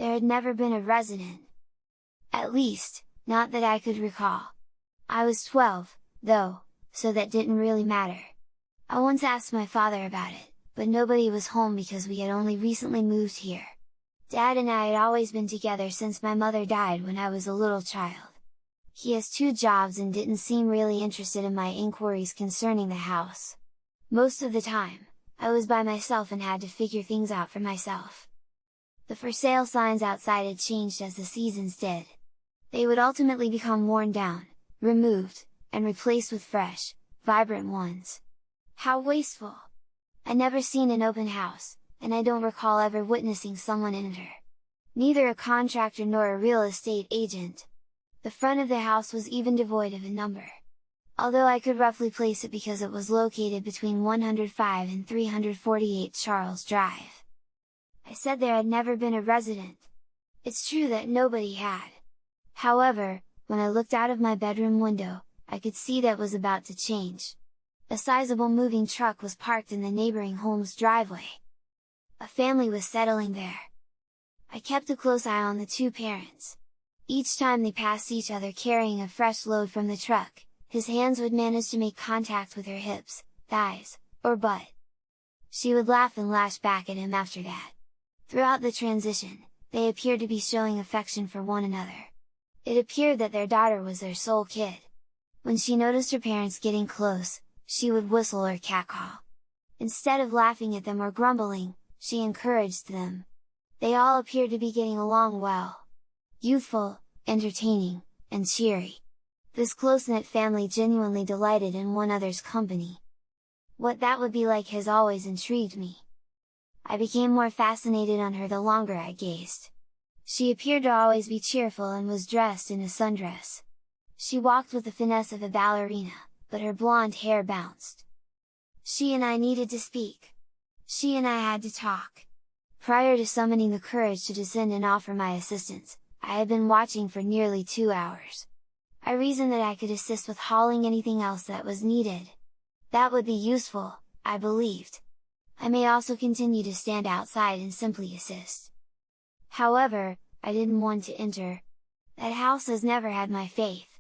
There had never been a resident. At least, not that I could recall. I was 12, though, so that didn't really matter. I once asked my father about it, but nobody was home because we had only recently moved here. Dad and I had always been together since my mother died when I was a little child. He has 2 jobs and didn't seem really interested in my inquiries concerning the house. Most of the time, I was by myself and had to figure things out for myself. The for sale signs outside had changed as the seasons did. They would ultimately become worn down, removed, and replaced with fresh, vibrant ones. How wasteful! I never seen an open house, and I don't recall ever witnessing someone enter. Neither a contractor nor a real estate agent. The front of the house was even devoid of a number. Although I could roughly place it because it was located between 105 and 348 Charles Drive. I said there had never been a resident. It's true that nobody had. However, when I looked out of my bedroom window, I could see that was about to change. A sizable moving truck was parked in the neighboring home's driveway. A family was settling there. I kept a close eye on the 2 parents. Each time they passed each other carrying a fresh load from the truck, his hands would manage to make contact with her hips, thighs, or butt. She would laugh and lash back at him after that. Throughout the transition, they appeared to be showing affection for one another. It appeared that their daughter was their sole kid. When she noticed her parents getting close, she would whistle or catcall. Instead of laughing at them or grumbling, she encouraged them. They all appeared to be getting along well. Youthful, entertaining, and cheery. This close-knit family genuinely delighted in one another's company. What that would be like has always intrigued me. I became more fascinated on her the longer I gazed. She appeared to always be cheerful and was dressed in a sundress. She walked with the finesse of a ballerina, but her blonde hair bounced. She and I needed to speak. She and I had to talk. Prior to summoning the courage to descend and offer my assistance, I had been watching for nearly 2 hours. I reasoned that I could assist with hauling anything else that was needed. That would be useful, I believed. I may also continue to stand outside and simply assist. However, I didn't want to enter. That house has never had my faith.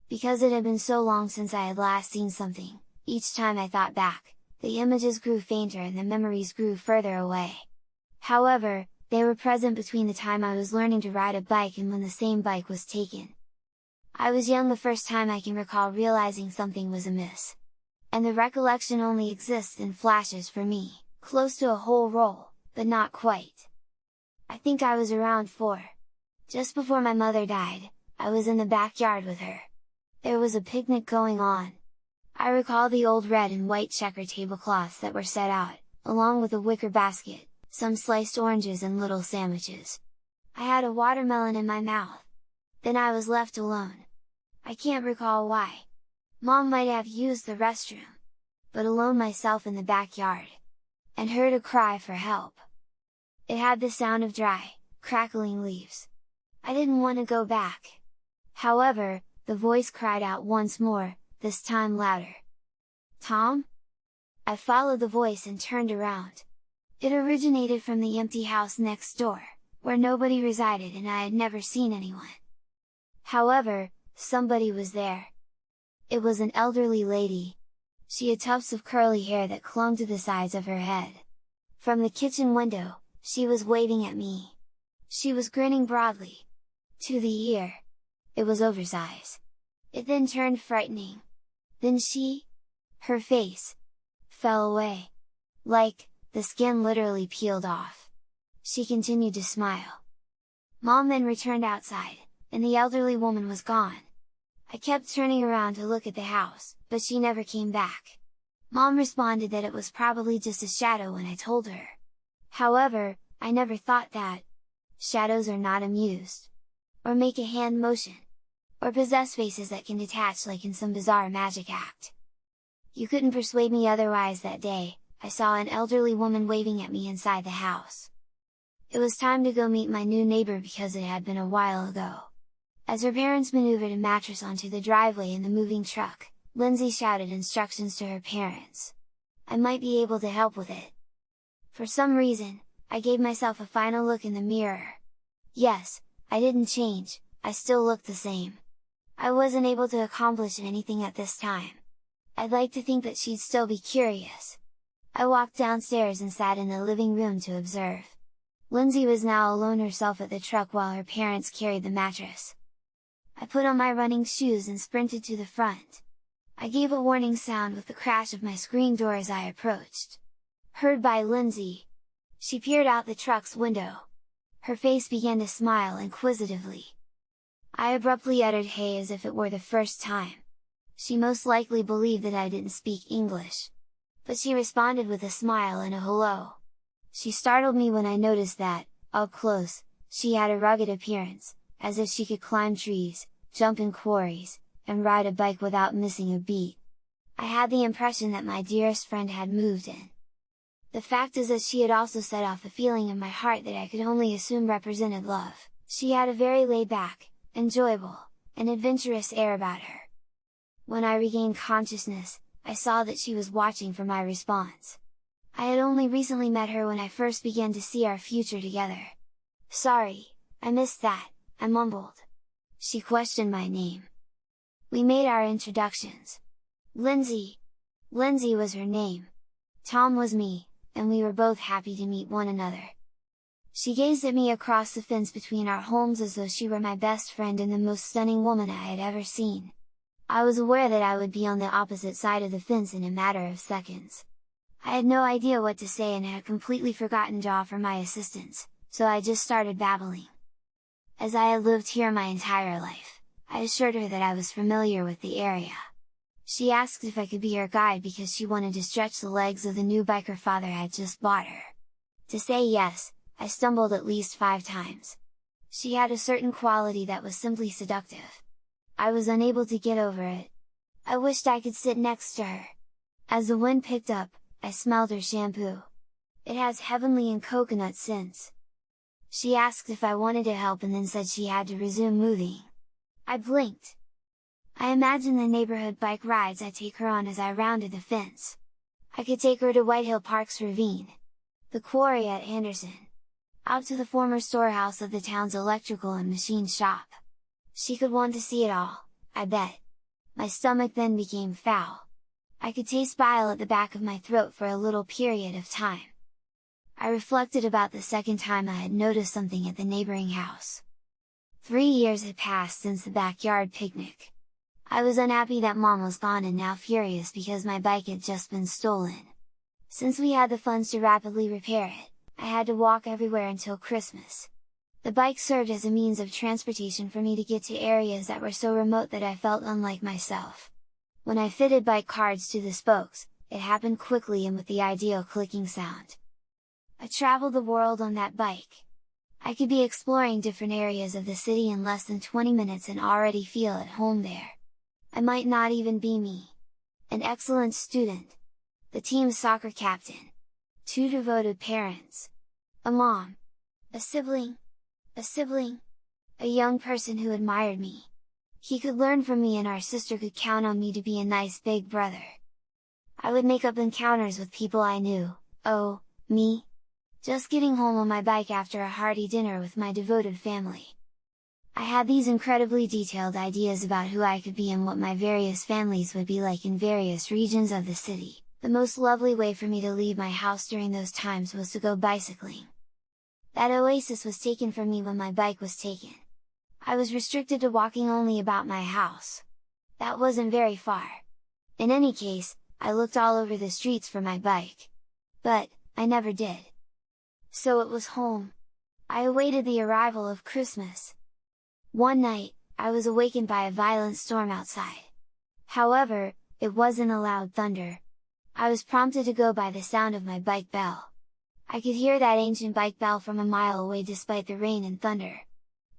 Because it had been so long since I had last seen something, each time I thought back, the images grew fainter and the memories grew further away. However, they were present between the time I was learning to ride a bike and when the same bike was taken. I was young the first time I can recall realizing something was amiss. And the recollection only exists in flashes for me, close to a whole roll, but not quite. I think I was around 4. Just before my mother died, I was in the backyard with her. There was a picnic going on. I recall the old red and white checker tablecloths that were set out, along with a wicker basket, some sliced oranges and little sandwiches. I had a watermelon in my mouth. Then I was left alone. I can't recall why. Mom might have used the restroom. But alone myself in the backyard. And heard a cry for help. It had the sound of dry, crackling leaves. I didn't want to go back. However, the voice cried out once more, this time louder. "Tom?" I followed the voice and turned around. It originated from the empty house next door, where nobody resided and I had never seen anyone. However, somebody was there. It was an elderly lady. She had tufts of curly hair that clung to the sides of her head. From the kitchen window, she was waving at me. She was grinning broadly. To the ear. It was oversized. It then turned frightening. Then her face, fell away. Like, the skin literally peeled off. She continued to smile. Mom then returned outside, and the elderly woman was gone. I kept turning around to look at the house, but she never came back. Mom responded that it was probably just a shadow when I told her. However, I never thought that. Shadows are not amused. Or make a hand motion. Or possess faces that can detach like in some bizarre magic act. You couldn't persuade me otherwise that day. I saw an elderly woman waving at me inside the house. It was time to go meet my new neighbor because it had been a while ago. As her parents maneuvered a mattress onto the driveway in the moving truck, Lindsay shouted instructions to her parents. I might be able to help with it. For some reason, I gave myself a final look in the mirror. Yes, I didn't change, I still looked the same. I wasn't able to accomplish anything at this time. I'd like to think that she'd still be curious. I walked downstairs and sat in the living room to observe. Lindsay was now alone herself at the truck while her parents carried the mattress. I put on my running shoes and sprinted to the front. I gave a warning sound with the crash of my screen door as I approached. Heard by Lindsay. She peered out the truck's window. Her face began to smile inquisitively. I abruptly uttered "Hey" as if it were the first time. She most likely believed that I didn't speak English. But she responded with a smile and a hello. She startled me when I noticed that, up close, she had a rugged appearance, as if she could climb trees, jump in quarries, and ride a bike without missing a beat. I had the impression that my dearest friend had moved in. The fact is that she had also set off a feeling in my heart that I could only assume represented love. She had a very laid-back, enjoyable, and adventurous air about her. When I regained consciousness, I saw that she was watching for my response. I had only recently met her when I first began to see our future together. "Sorry, I missed that," I mumbled. She questioned my name. We made our introductions. Lindsay was her name. Tom was me, and we were both happy to meet one another. She gazed at me across the fence between our homes as though she were my best friend and the most stunning woman I had ever seen. I was aware that I would be on the opposite side of the fence in a matter of seconds. I had no idea what to say and had completely forgotten to offer my assistance, so I just started babbling. As I had lived here my entire life, I assured her that I was familiar with the area. She asked if I could be her guide because she wanted to stretch the legs of the new bike her father had just bought her. To say yes, I stumbled at least 5 times. She had a certain quality that was simply seductive. I was unable to get over it. I wished I could sit next to her. As the wind picked up, I smelled her shampoo. It has heavenly and coconut scents. She asked if I wanted to help and then said she had to resume moving. I blinked. I imagined the neighborhood bike rides I take her on as I rounded the fence. I could take her to Whitehill Park's ravine, the quarry at Anderson, out to the former storehouse of the town's electrical and machine shop. She could want to see it all, I bet. My stomach then became foul. I could taste bile at the back of my throat for a little period of time. I reflected about the second time I had noticed something at the neighboring house. 3 years had passed since the backyard picnic. I was unhappy that Mom was gone and now furious because my bike had just been stolen. Since we had the funds to rapidly repair it, I had to walk everywhere until Christmas. The bike served as a means of transportation for me to get to areas that were so remote that I felt unlike myself. When I fitted bike cards to the spokes, it happened quickly and with the ideal clicking sound. I traveled the world on that bike. I could be exploring different areas of the city in less than 20 minutes and already feel at home there. I might not even be me. An excellent student. The team's soccer captain. 2 devoted parents. A mom. A sibling, a young person who admired me. He could learn from me and our sister could count on me to be a nice big brother. I would make up encounters with people I knew, oh, me! Just getting home on my bike after a hearty dinner with my devoted family. I had these incredibly detailed ideas about who I could be and what my various families would be like in various regions of the city. The most lovely way for me to leave my house during those times was to go bicycling. That oasis was taken from me when my bike was taken. I was restricted to walking only about my house. That wasn't very far. In any case, I looked all over the streets for my bike. But, I never did. So it was home. I awaited the arrival of Christmas. One night, I was awakened by a violent storm outside. However, it wasn't a loud thunder. I was prompted to go by the sound of my bike bell. I could hear that ancient bike bell from a mile away despite the rain and thunder.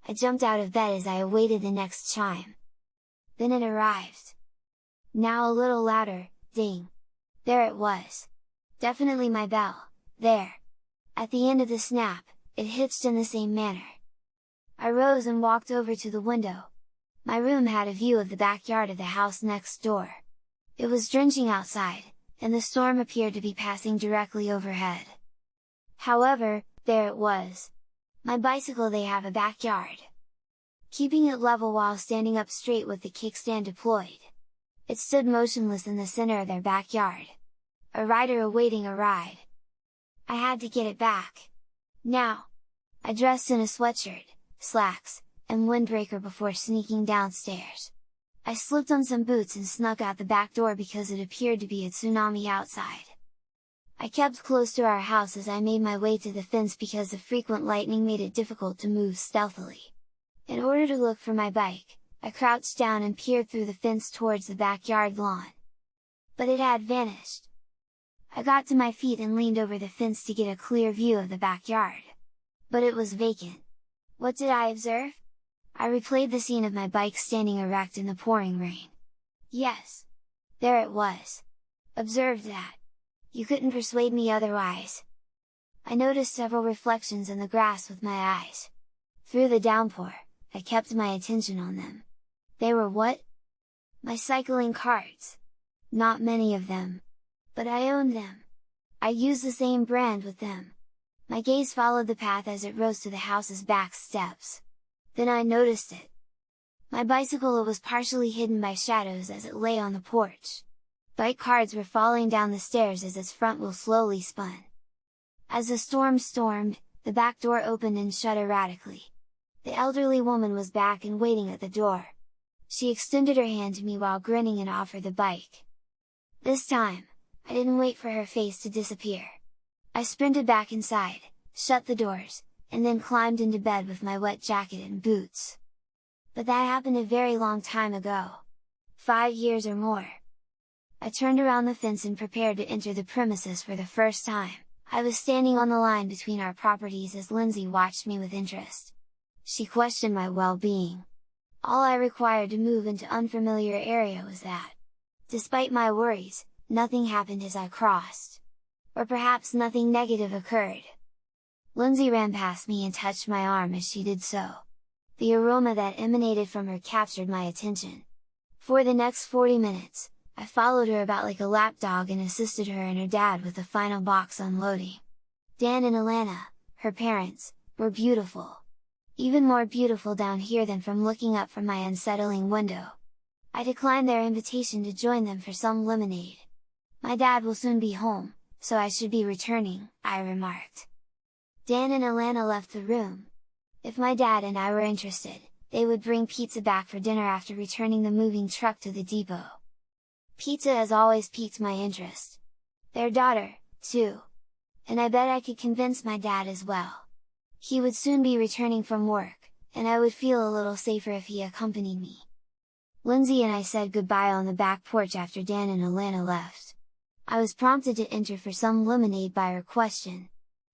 I jumped out of bed as I awaited the next chime. Then it arrived. Now a little louder, ding! There it was! Definitely my bell, there! At the end of the snap, it hitched in the same manner. I rose and walked over to the window. My room had a view of the backyard of the house next door. It was drenching outside, and the storm appeared to be passing directly overhead. However, there it was. My bicycle, they have a backyard. Keeping it level while standing up straight with the kickstand deployed. It stood motionless in the center of their backyard. A rider awaiting a ride. I had to get it back. Now! I dressed in a sweatshirt, slacks, and windbreaker before sneaking downstairs. I slipped on some boots and snuck out the back door because it appeared to be a tsunami outside. I kept close to our house as I made my way to the fence because the frequent lightning made it difficult to move stealthily. In order to look for my bike, I crouched down and peered through the fence towards the backyard lawn. But it had vanished. I got to my feet and leaned over the fence to get a clear view of the backyard. But it was vacant. What did I observe? I replayed the scene of my bike standing erect in the pouring rain. Yes! There it was! Observed that! You couldn't persuade me otherwise! I noticed several reflections in the grass with my eyes. Through the downpour, I kept my attention on them. They were what? My cycling cards! Not many of them. But I owned them! I used the same brand with them. My gaze followed the path as it rose to the house's back steps. Then I noticed it. My bicycle, it was partially hidden by shadows as it lay on the porch. Bike cards were falling down the stairs as its front wheel slowly spun. As the storm stormed, the back door opened and shut erratically. The elderly woman was back and waiting at the door. She extended her hand to me while grinning and offered the bike. This time, I didn't wait for her face to disappear. I sprinted back inside, shut the doors, and then climbed into bed with my wet jacket and boots. But that happened a very long time ago. 5 years or more. I turned around the fence and prepared to enter the premises for the first time. I was standing on the line between our properties as Lindsay watched me with interest. She questioned my well-being. All I required to move into unfamiliar area was that. Despite my worries, nothing happened as I crossed. Or perhaps nothing negative occurred. Lindsay ran past me and touched my arm as she did so. The aroma that emanated from her captured my attention. For the next 40 minutes, I followed her about like a lapdog and assisted her and her dad with the final box unloading. Dan and Alana, her parents, were beautiful. Even more beautiful down here than from looking up from my unsettling window. I declined their invitation to join them for some lemonade. My dad will soon be home, so I should be returning, I remarked. Dan and Alana left the room. If my dad and I were interested, they would bring pizza back for dinner after returning the moving truck to the depot. Pizza has always piqued my interest. Their daughter, too. And I bet I could convince my dad as well. He would soon be returning from work, and I would feel a little safer if he accompanied me. Lindsay and I said goodbye on the back porch after Dan and Alana left. I was prompted to enter for some lemonade by her question.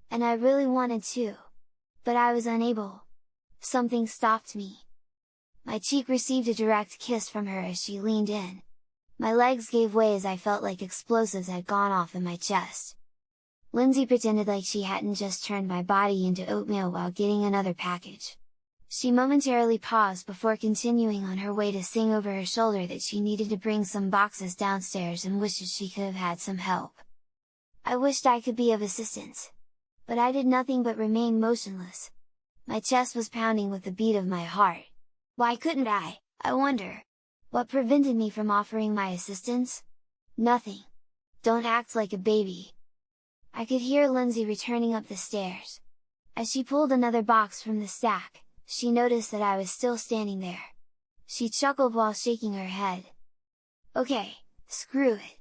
And I really wanted to. But I was unable. Something stopped me. My cheek received a direct kiss from her as she leaned in. My legs gave way as I felt like explosives had gone off in my chest. Lindsay pretended like she hadn't just turned my body into oatmeal while getting another package. She momentarily paused before continuing on her way to sing over her shoulder that she needed to bring some boxes downstairs and wishes she could have had some help. I wished I could be of assistance. But I did nothing but remain motionless. My chest was pounding with the beat of my heart. Why couldn't I wonder? What prevented me from offering my assistance? Nothing. Don't act like a baby. I could hear Lindsay returning up the stairs. As she pulled another box from the stack, she noticed that I was still standing there. She chuckled while shaking her head. Okay, screw it.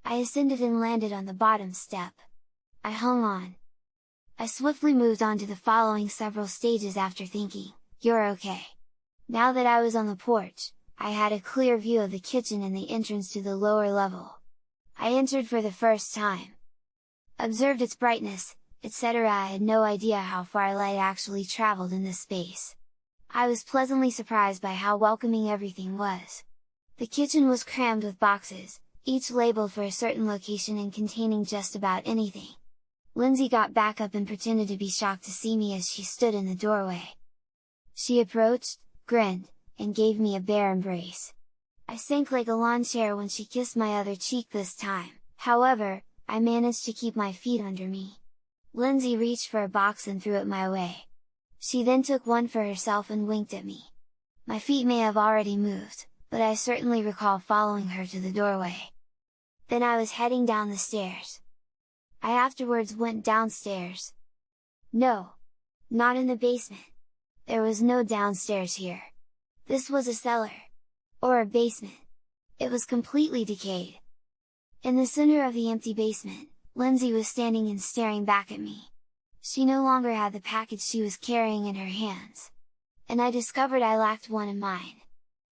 I ascended and landed on the bottom step. I hung on. I swiftly moved on to the following several stages after thinking, you're okay. Now that I was on the porch, I had a clear view of the kitchen and the entrance to the lower level. I entered for the first time. Observed its brightness, etc. I had no idea how far light actually traveled in this space. I was pleasantly surprised by how welcoming everything was. The kitchen was crammed with boxes, each labeled for a certain location and containing just about anything. Lindsay got back up and pretended to be shocked to see me as she stood in the doorway. She approached, grinned, and gave me a bear embrace. I sank like a lawn chair when she kissed my other cheek this time, however, I managed to keep my feet under me. Lindsay reached for a box and threw it my way. She then took one for herself and winked at me. My feet may have already moved, but I certainly recall following her to the doorway. Then I was heading down the stairs. I afterwards went downstairs. No! Not in the basement! There was no downstairs here. This was a cellar. Or a basement. It was completely decayed. In the center of the empty basement, Lindsay was standing and staring back at me. She no longer had the package she was carrying in her hands. And I discovered I lacked one in mine.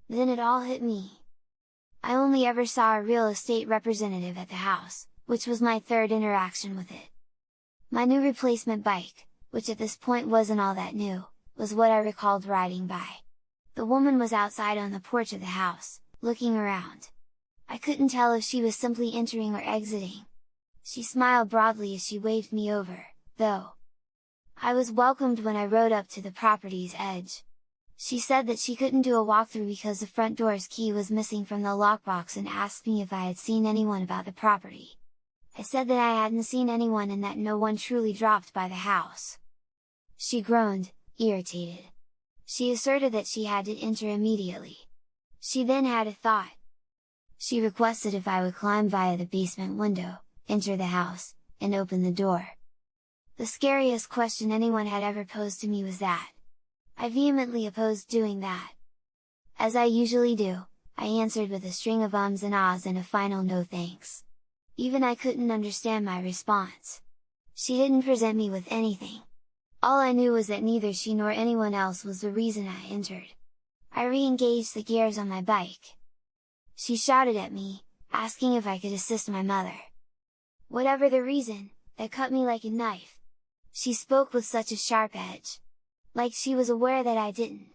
Then it all hit me. I only ever saw a real estate representative at the house, which was my third interaction with it. My new replacement bike, which at this point wasn't all that new, was what I recalled riding by. The woman was outside on the porch of the house, looking around. I couldn't tell if she was simply entering or exiting. She smiled broadly as she waved me over, though. I was welcomed when I rode up to the property's edge. She said that she couldn't do a walkthrough because the front door's key was missing from the lockbox and asked me if I had seen anyone about the property. I said that I hadn't seen anyone and that no one truly dropped by the house. She groaned, irritated. She asserted that she had to enter immediately. She then had a thought. She requested if I would climb via the basement window, enter the house, and open the door. The scariest question anyone had ever posed to me was that. I vehemently opposed doing that. As I usually do, I answered with a string of ums and ahs and a final no thanks. Even I couldn't understand my response. She didn't present me with anything. All I knew was that neither she nor anyone else was the reason I entered. I re-engaged the gears on my bike. She shouted at me, asking if I could assist my mother. Whatever the reason, that cut me like a knife. She spoke with such a sharp edge. Like she was aware that I didn't.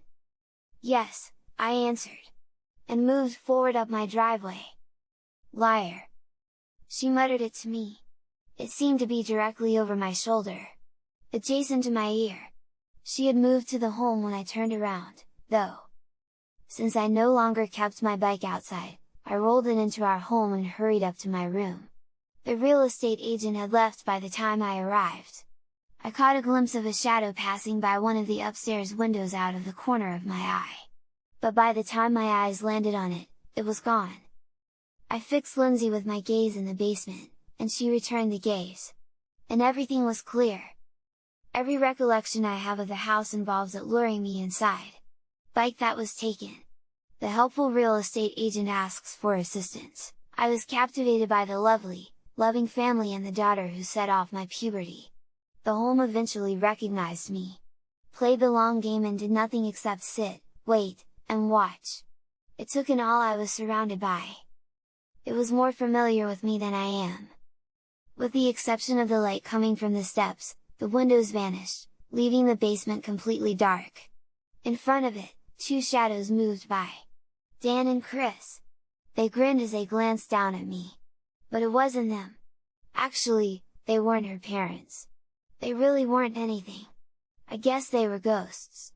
Yes, I answered. And moved forward up my driveway. Liar! She muttered it to me. It seemed to be directly over my shoulder. Adjacent to my ear. She had moved to the home when I turned around, though. Since I no longer kept my bike outside, I rolled it into our home and hurried up to my room. The real estate agent had left by the time I arrived. I caught a glimpse of a shadow passing by one of the upstairs windows out of the corner of my eye. But by the time my eyes landed on it, it was gone. I fixed Lindsay with my gaze in the basement, and she returned the gaze. And everything was clear. Every recollection I have of the house involves it luring me inside. Bike that was taken. The helpful real estate agent asks for assistance. I was captivated by the lovely, loving family and the daughter who set off my puberty. The home eventually recognized me. Played the long game and did nothing except sit, wait, and watch. It took in all I was surrounded by. It was more familiar with me than I am. With the exception of the light coming from the steps, the windows vanished, leaving the basement completely dark. In front of it, two shadows moved by. Dan and Chris. They grinned as they glanced down at me. But it wasn't them. Actually, they weren't her parents. They really weren't anything. I guess they were ghosts.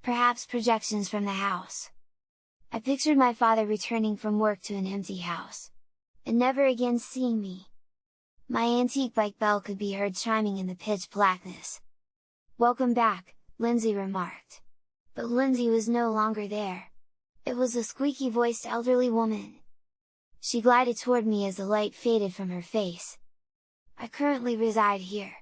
Perhaps projections from the house. I pictured my father returning from work to an empty house. And never again seeing me. My antique bike bell could be heard chiming in the pitch blackness. "Welcome back," Lindsay remarked. But Lindsay was no longer there. It was a squeaky-voiced elderly woman. She glided toward me as the light faded from her face. "I currently reside here.